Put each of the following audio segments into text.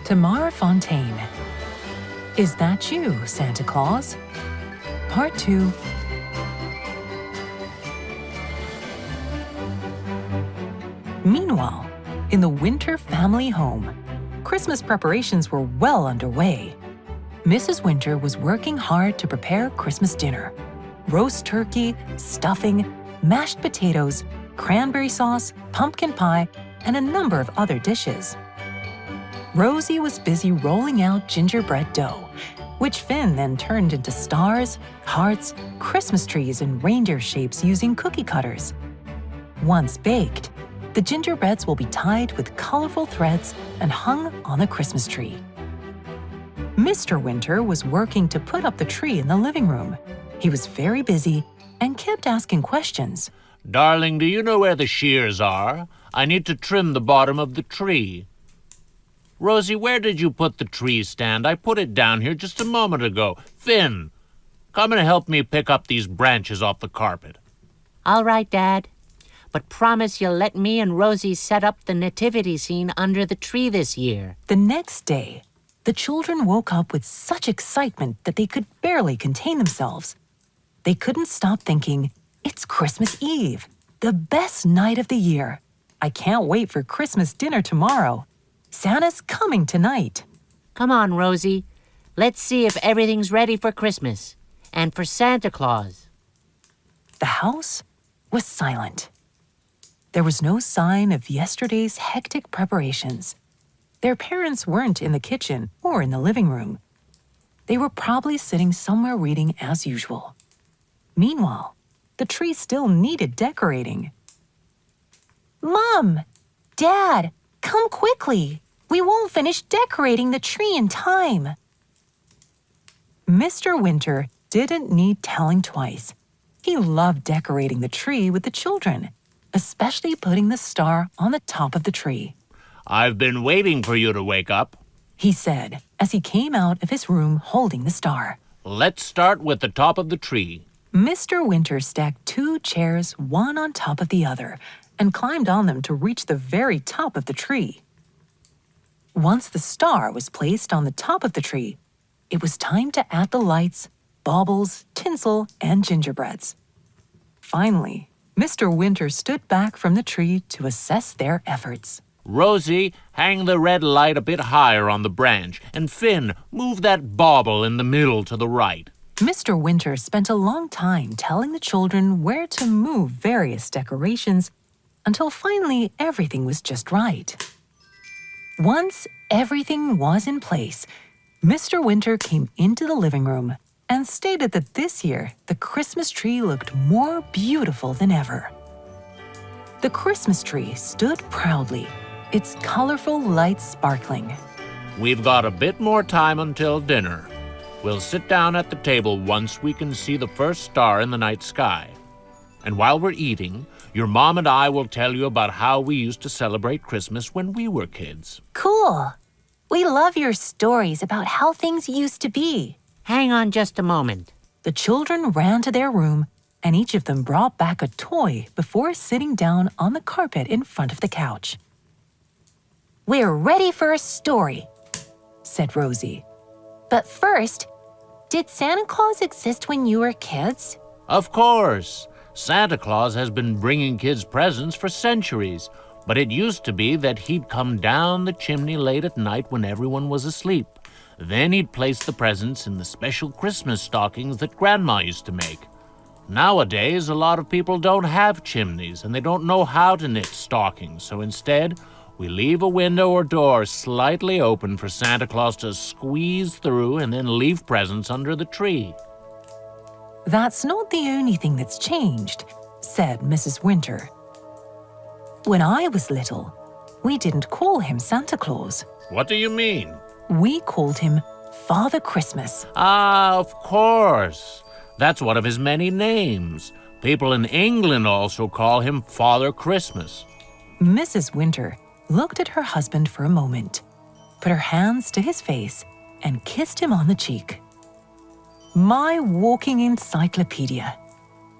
Tamara Fontaine. Is That You, Santa Claus? Part 2. Meanwhile, in the Winter family home, Christmas preparations were well underway. Mrs. Winter was working hard to prepare Christmas dinner. Roast turkey, stuffing, mashed potatoes, cranberry sauce, pumpkin pie, and a number of other dishes. Rosie was busy rolling out gingerbread dough, which Finn then turned into stars, hearts, Christmas trees, and reindeer shapes using cookie cutters. Once baked, the gingerbreads will be tied with colorful threads and hung on the Christmas tree. Mr. Winter was working to put up the tree in the living room. He was very busy and kept asking questions. Darling, do you know where the shears are? I need to trim the bottom of the tree. Rosie, where did you put the tree stand? I put it down here just a moment ago. Finn, come and help me pick up these branches off the carpet. All right, Dad. But promise you'll let me and Rosie set up the nativity scene under the tree this year. The next day, the children woke up with such excitement that they could barely contain themselves. They couldn't stop thinking, it's Christmas Eve, the best night of the year. I can't wait for Christmas dinner tomorrow. Santa's coming tonight. Come on, Rosie. Let's see if everything's ready for Christmas and for Santa Claus. The house was silent. There was no sign of yesterday's hectic preparations. Their parents weren't in the kitchen or in the living room. They were probably sitting somewhere reading as usual. Meanwhile, the tree still needed decorating. Mom! Dad! Come quickly! We won't finish decorating the tree in time. Mr. Winter didn't need telling twice. He loved decorating the tree with the children, especially putting the star on the top of the tree. I've been waiting for you to wake up, he said as he came out of his room holding the star. Let's start with the top of the tree. Mr. Winter stacked 2 chairs, one on top of the other, and climbed on them to reach the very top of the tree. Once the star was placed on the top of the tree, it was time to add the lights, baubles, tinsel, and gingerbreads. Finally, Mr. Winter stood back from the tree to assess their efforts. Rosie, hang the red light a bit higher on the branch, and Finn, move that bauble in the middle to the right. Mr. Winter spent a long time telling the children where to move various decorations until finally everything was just right. Once everything was in place, Mr. Winter came into the living room and stated that this year the Christmas tree looked more beautiful than ever. The Christmas tree stood proudly, its colorful lights sparkling. We've got a bit more time until dinner. We'll sit down at the table once we can see the first star in the night sky. And while we're eating, your mom and I will tell you about how we used to celebrate Christmas when we were kids. Cool. We love your stories about how things used to be. Hang on just a moment. The children ran to their room, and each of them brought back a toy before sitting down on the carpet in front of the couch. We're ready for a story, said Rosie. But first, did Santa Claus exist when you were kids? Of course. Santa Claus has been bringing kids presents for centuries, but it used to be that he'd come down the chimney late at night when everyone was asleep. Then he'd place the presents in the special Christmas stockings that Grandma used to make. Nowadays, a lot of people don't have chimneys and they don't know how to knit stockings, so instead, we leave a window or door slightly open for Santa Claus to squeeze through and then leave presents under the tree. That's not the only thing that's changed, said Mrs. Winter. When I was little, we didn't call him Santa Claus. What do you mean? We called him Father Christmas. Ah, of course. That's one of his many names. People in England also call him Father Christmas. Mrs. Winter looked at her husband for a moment, put her hands to his face, and kissed him on the cheek. My walking encyclopedia.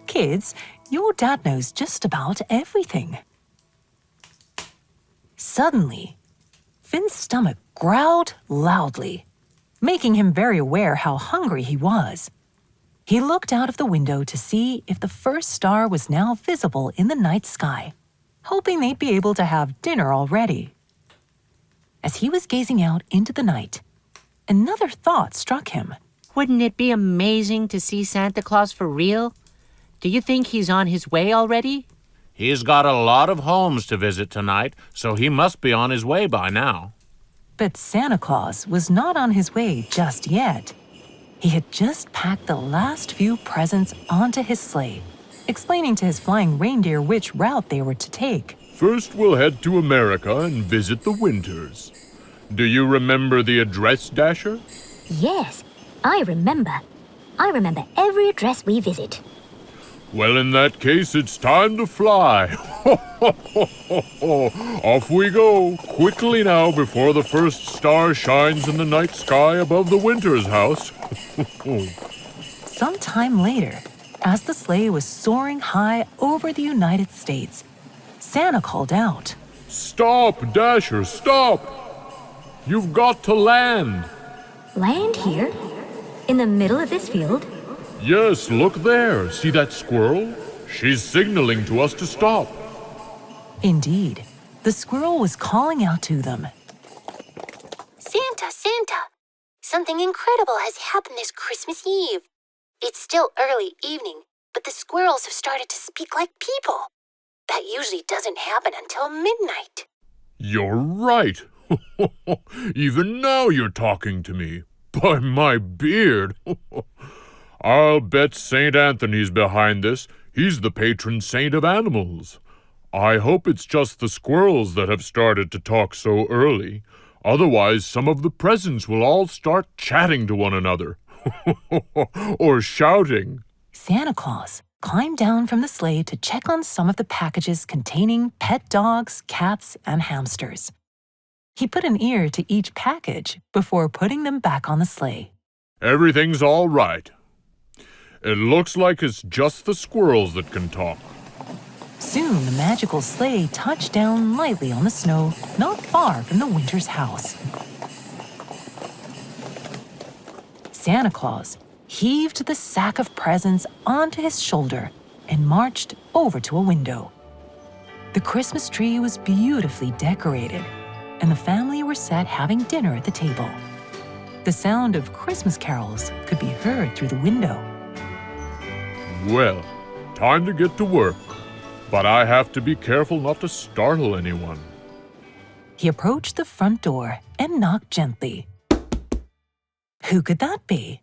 Kids, your dad knows just about everything. Suddenly, Finn's stomach growled loudly, making him very aware how hungry he was. He looked out of the window to see if the first star was now visible in the night sky, hoping they'd be able to have dinner already. As he was gazing out into the night, another thought struck him. Wouldn't it be amazing to see Santa Claus for real? Do you think he's on his way already? He's got a lot of homes to visit tonight, so he must be on his way by now. But Santa Claus was not on his way just yet. He had just packed the last few presents onto his sleigh, explaining to his flying reindeer which route they were to take. First, we'll head to America and visit the Winters. Do you remember the address, Dasher? Yes, I remember. I remember every address we visit. Well, in that case, it's time to fly. Off we go, quickly now, before the first star shines in the night sky above the Winters' house. Some time later, as the sleigh was soaring high over the United States, Santa called out, Stop, Dasher, stop! You've got to land. Land here? In the middle of this field? Yes, look there. See that squirrel? She's signaling to us to stop. Indeed, the squirrel was calling out to them. Santa, Santa! Something incredible has happened this Christmas Eve. It's still early evening, but the squirrels have started to speak like people. That usually doesn't happen until midnight. You're right. Even now you're talking to me. By my beard. I'll bet St. Anthony's behind this. He's the patron saint of animals. I hope it's just the squirrels that have started to talk so early. Otherwise, some of the presents will all start chatting to one another. Or shouting. Santa Claus climbed down from the sleigh to check on some of the packages containing pet dogs, cats, and hamsters. He put an ear to each package before putting them back on the sleigh. Everything's all right. It looks like it's just the squirrels that can talk. Soon the magical sleigh touched down lightly on the snow not far from the Winters' house. Santa Claus heaved the sack of presents onto his shoulder and marched over to a window. The Christmas tree was beautifully decorated, and the family were sat having dinner at the table. The sound of Christmas carols could be heard through the window. Well, time to get to work. But I have to be careful not to startle anyone. He approached the front door and knocked gently. "Who could that be?"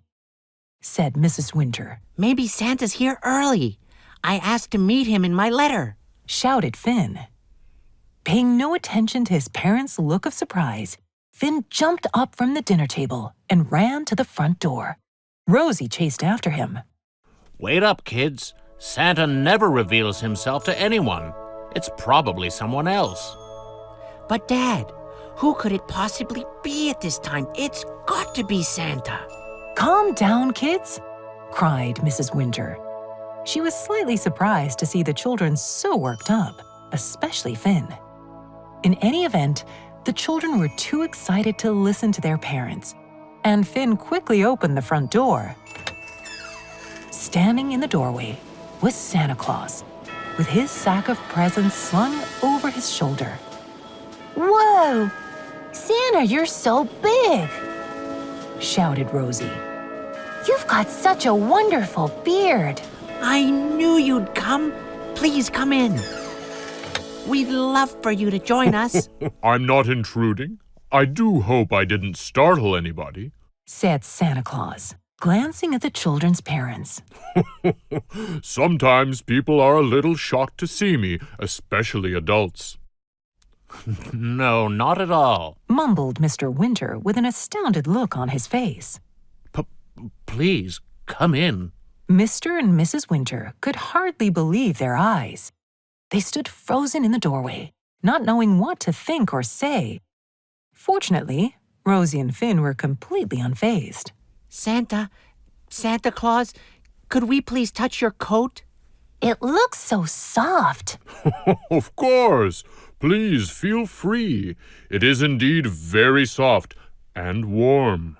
said Mrs. Winter. Maybe Santa's here early. I asked to meet him in my letter, shouted Finn. Paying no attention to his parents' look of surprise, Finn jumped up from the dinner table and ran to the front door. Rosie chased after him. Wait up, kids. Santa never reveals himself to anyone. It's probably someone else. But Dad, who could it possibly be at this time? It's got to be Santa. "Calm down, kids," cried Mrs. Winter. She was slightly surprised to see the children so worked up, especially Finn. In any event, the children were too excited to listen to their parents, and Finn quickly opened the front door. Standing in the doorway was Santa Claus, with his sack of presents slung over his shoulder. Whoa! Santa, you're so big! Shouted Rosie. You've got such a wonderful beard. I knew you'd come. Please come in. We'd love for you to join us, I'm not intruding. I do hope I didn't startle anybody. said Santa Claus, glancing at the children's parents. Sometimes people are a little shocked to see me, especially adults. No, not at all. Mumbled Mr. Winter with an astounded look on his face. Please, come in. Mr. and Mrs. Winter could hardly believe their eyes. They stood frozen in the doorway, not knowing what to think or say. Fortunately, Rosie and Finn were completely unfazed. Santa Claus, could we please touch your coat? It looks so soft. Of course. Please feel free. It is indeed very soft and warm.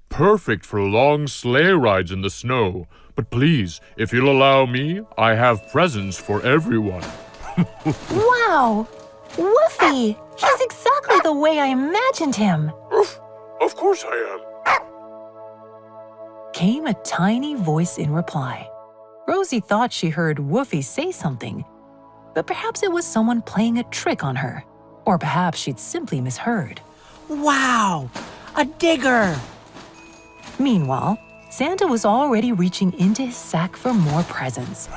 Perfect for long sleigh rides in the snow. But please, if you'll allow me, I have presents for everyone. Wow! Woofy! He's exactly the way I imagined him. Of course I am. Came a tiny voice in reply. Rosie thought she heard Woofy say something, but perhaps it was someone playing a trick on her, or perhaps she'd simply misheard. Wow! A digger! Meanwhile, Santa was already reaching into his sack for more presents.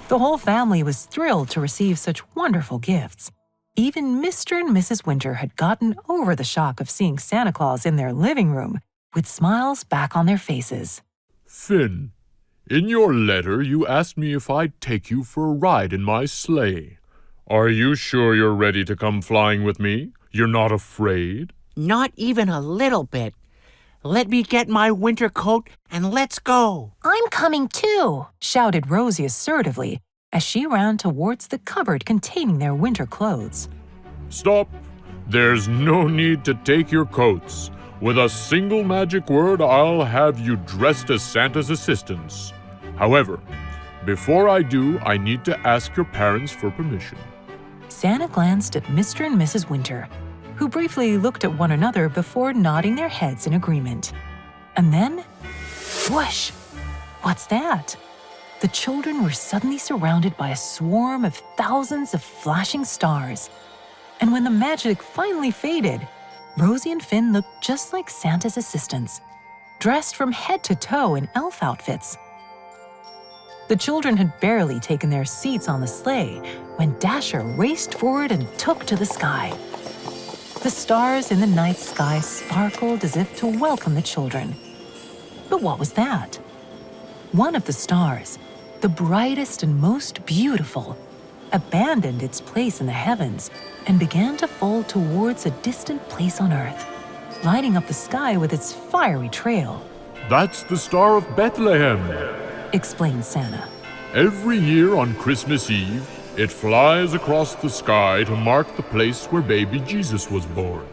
The whole family was thrilled to receive such wonderful gifts. Even Mr. and Mrs. Winter had gotten over the shock of seeing Santa Claus in their living room, with smiles back on their faces. Finn, in your letter you asked me if I'd take you for a ride in my sleigh. Are you sure you're ready to come flying with me? You're not afraid? Not even a little bit. Let me get my winter coat and let's go. I'm coming too, shouted Rosie assertively as she ran towards the cupboard containing their winter clothes. Stop! There's no need to take your coats. With a single magic word, I'll have you dressed as Santa's assistants. However, before I do, I need to ask your parents for permission. Santa glanced at Mr. and Mrs. Winter, who briefly looked at one another before nodding their heads in agreement. And then, whoosh! What's that? The children were suddenly surrounded by a swarm of thousands of flashing stars. And when the magic finally faded, Rosie and Finn looked just like Santa's assistants, dressed from head to toe in elf outfits. The children had barely taken their seats on the sleigh when Dasher raced forward and took to the sky. The stars in the night sky sparkled as if to welcome the children. But what was that? One of the stars, the brightest and most beautiful, abandoned its place in the heavens and began to fall towards a distant place on Earth, lighting up the sky with its fiery trail. That's the Star of Bethlehem, Explained Santa. Every year on Christmas Eve, it flies across the sky to mark the place where baby Jesus was born.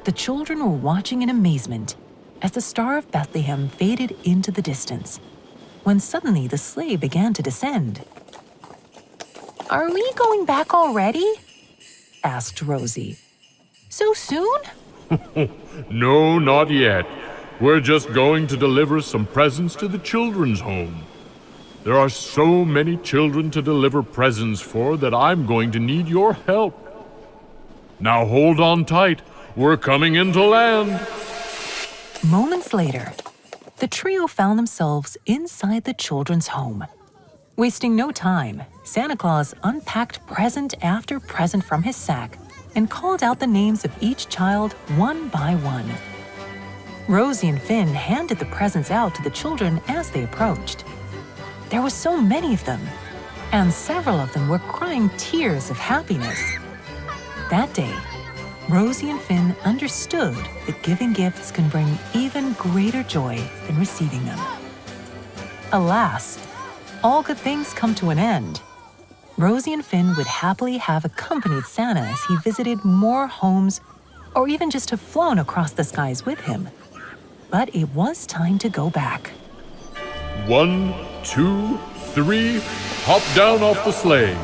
The children were watching in amazement as the Star of Bethlehem faded into the distance, when suddenly the sleigh began to descend. Are we going back already? Asked Rosie. So soon? No, not yet. We're just going to deliver some presents to the children's home. There are so many children to deliver presents for that I'm going to need your help. Now hold on tight. We're coming into land. Moments later, the trio found themselves inside the children's home. Wasting no time, Santa Claus unpacked present after present from his sack and called out the names of each child one by one. Rosie and Finn handed the presents out to the children as they approached. There were so many of them, and several of them were crying tears of happiness. That day, Rosie and Finn understood that giving gifts can bring even greater joy than receiving them. Alas, all good things come to an end. Rosie and Finn would happily have accompanied Santa as he visited more homes or even just have flown across the skies with him. But it was time to go back. 1, 2, 3, hop down off the sleigh.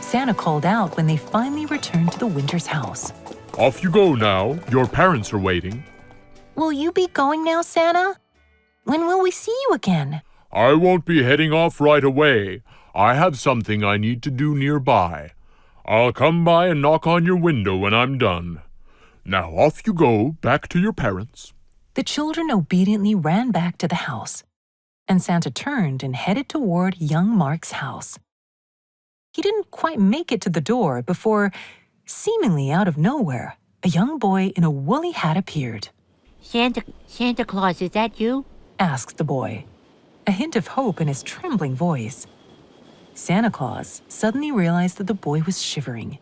Santa called out when they finally returned to the Winter's house. Off you go now. Your parents are waiting. Will you be going now, Santa? When will we see you again? I won't be heading off right away. I have something I need to do nearby. I'll come by and knock on your window when I'm done. Now off you go, back to your parents. The children obediently ran back to the house, and Santa turned and headed toward young Mark's house. He didn't quite make it to the door before, seemingly out of nowhere, a young boy in a woolly hat appeared. Santa Claus, is that you? Asked the boy, a hint of hope in his trembling voice. Santa Claus suddenly realized that the boy was shivering.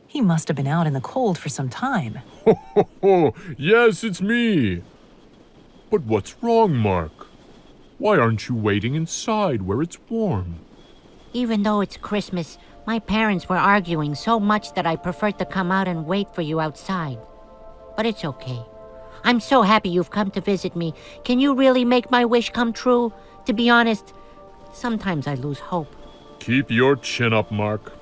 He must have been out in the cold for some time. Ho, ho, ho! Yes, it's me. But what's wrong, Mark? Why aren't you waiting inside where it's warm? Even though it's Christmas, my parents were arguing so much that I preferred to come out and wait for you outside. But it's okay. I'm so happy you've come to visit me. Can you really make my wish come true? To be honest, sometimes I lose hope. Keep your chin up, Mark.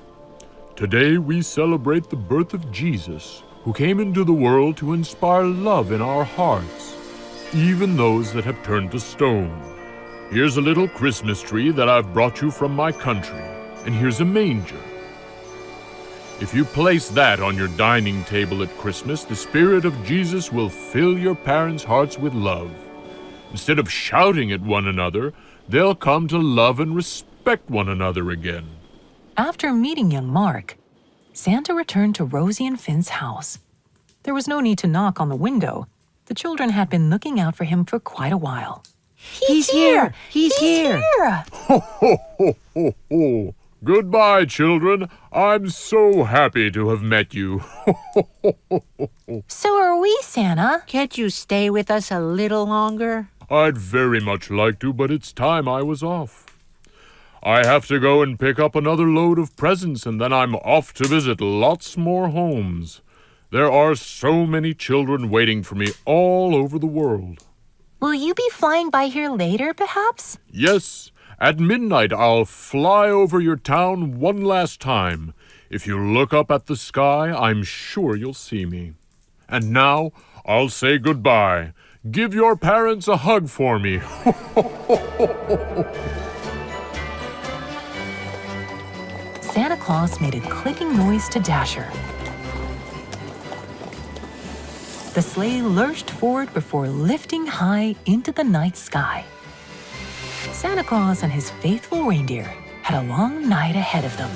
Today we celebrate the birth of Jesus, who came into the world to inspire love in our hearts, even those that have turned to stone. Here's a little Christmas tree that I've brought you from my country, and here's a manger. If you place that on your dining table at Christmas, the Spirit of Jesus will fill your parents' hearts with love. Instead of shouting at one another, they'll come to love and respect one another again. After meeting young Mark, Santa returned to Rosie and Finn's house. There was no need to knock on the window. The children had been looking out for him for quite a while. He's here! He's here! Ho, ho, ho, ho, ho. Goodbye, children. I'm so happy to have met you. So are we, Santa. Can't you stay with us a little longer? I'd very much like to, but it's time I was off. I have to go and pick up another load of presents, and then I'm off to visit lots more homes. There are so many children waiting for me all over the world. Will you be flying by here later, perhaps? Yes, at midnight I'll fly over your town one last time. If you look up at the sky, I'm sure you'll see me. And now I'll say goodbye. Give your parents a hug for me. Santa Claus made a clicking noise to Dasher. The sleigh lurched forward before lifting high into the night sky. Santa Claus and his faithful reindeer had a long night ahead of them.